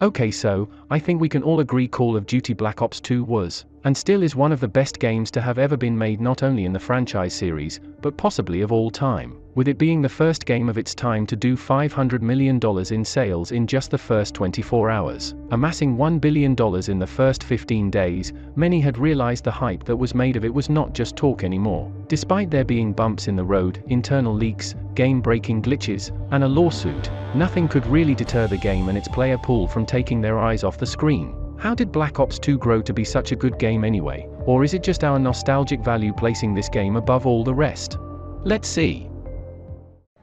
Okay, so I think we can all agree Call of Duty Black Ops 2 was, and still is, one of the best games to have ever been made, not only in the franchise series, but possibly of all time, with it being the first game of its time to do $500 million in sales in just the first 24 hours, amassing $1 billion in the first 15 days. Many had realized the hype that was made of it was not just talk anymore. Despite there being bumps in the road, internal leaks, game-breaking glitches, and a lawsuit, nothing could really deter the game and its player pool from taking their eyes off the screen. How did Black Ops 2 grow to be such a good game anyway? Or is it just our nostalgic value placing this game above all the rest? Let's see.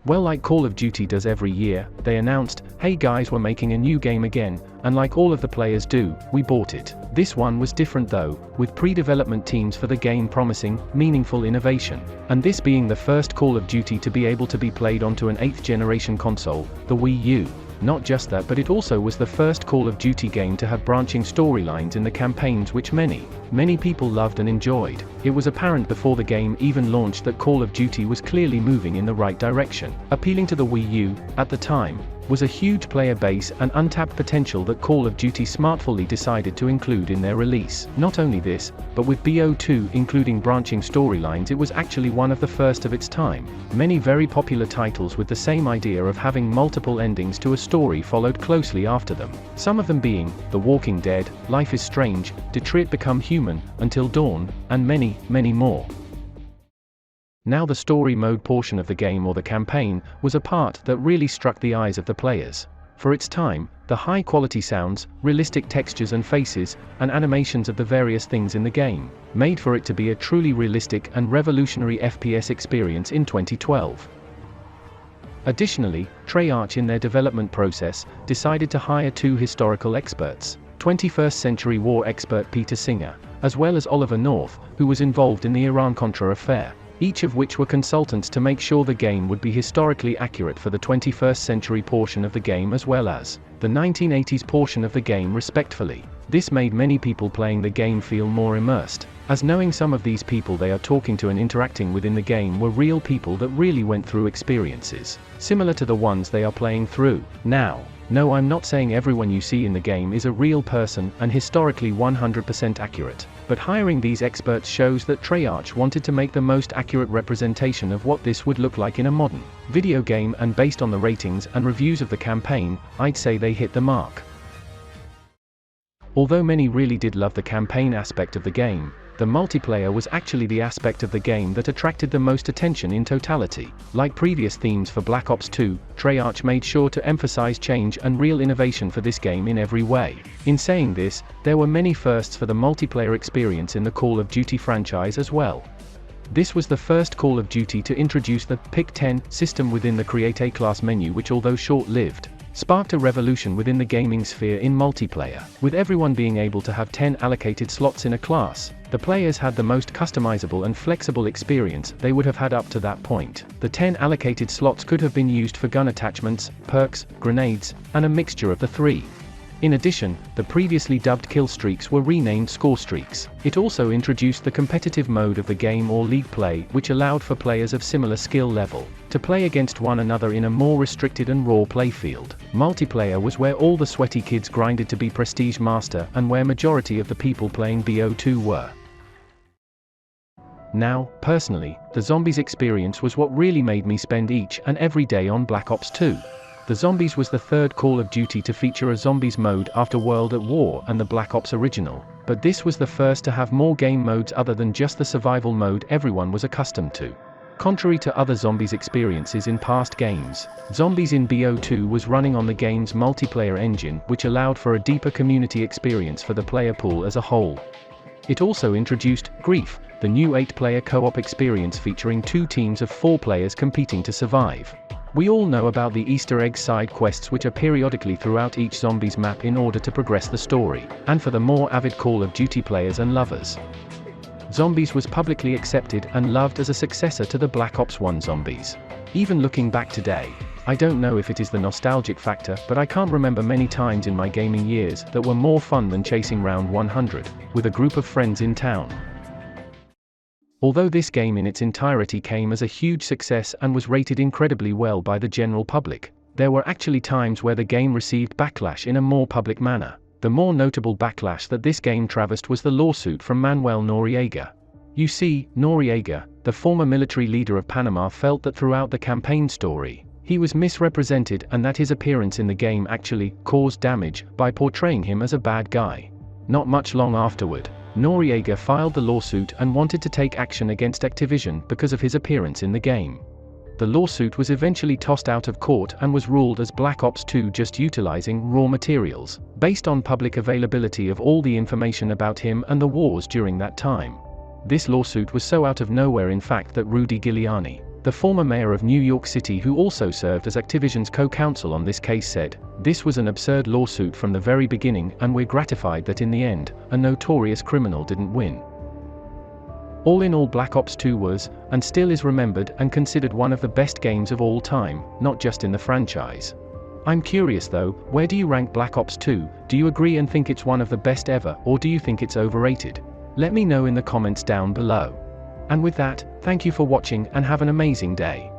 Well, like Call of Duty does every year, they announced, "Hey guys, we're making a new game again," and like all of the players do, we bought it. This one was different though, with pre-development teams for the game promising meaningful innovation, and this being the first Call of Duty to be able to be played onto an 8th generation console, the Wii U. Not just that, but it also was the first Call of Duty game to have branching storylines in the campaigns, which many people loved and enjoyed. It was apparent before the game even launched that Call of Duty was clearly moving in the right direction. Appealing to the Wii U, at the time, was a huge player base and untapped potential that Call of Duty smartly decided to include in their release. Not only this, but with BO2 including branching storylines, it was actually one of the first of its time. Many very popular titles with the same idea of having multiple endings to a story followed closely after them. Some of them being The Walking Dead, Life is Strange, Detroit Become Human, Until Dawn, and many, many more. Now the story mode portion of the game, or the campaign, was a part that really struck the eyes of the players. For its time, the high-quality sounds, realistic textures and faces, and animations of the various things in the game, made for it to be a truly realistic and revolutionary FPS experience in 2012. Additionally, Treyarch in their development process, decided to hire 2 historical experts, 21st Century War expert Peter Singer, as well as Oliver North, who was involved in the Iran-Contra affair, each of which were consultants to make sure the game would be historically accurate for the 21st century portion of the game as well as the 1980s portion of the game respectively. This made many people playing the game feel more immersed, as knowing some of these people they are talking to and interacting with in the game were real people that really went through experiences similar to the ones they are playing through. Now, no, I'm not saying everyone you see in the game is a real person and historically 100% accurate, but hiring these experts shows that Treyarch wanted to make the most accurate representation of what this would look like in a modern video game, and based on the ratings and reviews of the campaign, I'd say they hit the mark. Although many really did love the campaign aspect of the game, the multiplayer was actually the aspect of the game that attracted the most attention in totality. Like previous themes for Black Ops 2, Treyarch made sure to emphasize change and real innovation for this game in every way. In saying this, there were many firsts for the multiplayer experience in the Call of Duty franchise as well. This was the first Call of Duty to introduce the Pick 10 system within the Create a Class menu, which, although short-lived, sparked a revolution within the gaming sphere in multiplayer. With everyone being able to have 10 allocated slots in a class, the players had the most customizable and flexible experience they would have had up to that point. The 10 allocated slots could have been used for gun attachments, perks, grenades, and a mixture of the 3. In addition, the previously dubbed kill streaks were renamed score streaks. It also introduced the competitive mode of the game, or league play, which allowed for players of similar skill level to play against one another in a more restricted and raw playfield. Multiplayer was where all the sweaty kids grinded to be Prestige Master, and where majority of the people playing BO2 were. Now, personally, the zombies experience was what really made me spend each and every day on Black Ops 2. The Zombies was the third Call of Duty to feature a zombies mode after World at War and the Black Ops original, but this was the first to have more game modes other than just the survival mode everyone was accustomed to. Contrary to other zombies experiences in past games, Zombies in BO2 was running on the game's multiplayer engine, which allowed for a deeper community experience for the player pool as a whole. It also introduced Grief, the new 8-player co-op experience featuring 2 teams of 4 players competing to survive. We all know about the Easter egg side quests, which are periodically throughout each Zombies map in order to progress the story, and for the more avid Call of Duty players and lovers, Zombies was publicly accepted and loved as a successor to the Black Ops 1 Zombies. Even looking back today, I don't know if it is the nostalgic factor, but I can't remember many times in my gaming years that were more fun than chasing round 100 with a group of friends in town. Although this game in its entirety came as a huge success and was rated incredibly well by the general public, There were actually times where the game received backlash in a more public manner. The more notable backlash that this game traversed was the lawsuit from Manuel Noriega. You see, Noriega, the former military leader of Panama, felt that throughout the campaign story, he was misrepresented and that his appearance in the game actually caused damage by portraying him as a bad guy. Not much long afterward, Noriega filed the lawsuit and wanted to take action against Activision because of his appearance in the game. The lawsuit was eventually tossed out of court and was ruled as Black Ops 2 just utilizing raw materials, based on public availability of all the information about him and the wars during that time. This lawsuit was so out of nowhere in fact that Rudy Giuliani, the former mayor of New York City who also served as Activision's co-counsel on this case, said, "This was an absurd lawsuit from the very beginning and we're gratified that in the end, a notorious criminal didn't win." All in all, Black Ops 2 was, and still is, remembered and considered one of the best games of all time, not just in the franchise. I'm curious though, where do you rank Black Ops 2? Do you agree and think it's one of the best ever, or do you think it's overrated? Let me know in the comments down below. And with that, thank you for watching and have an amazing day.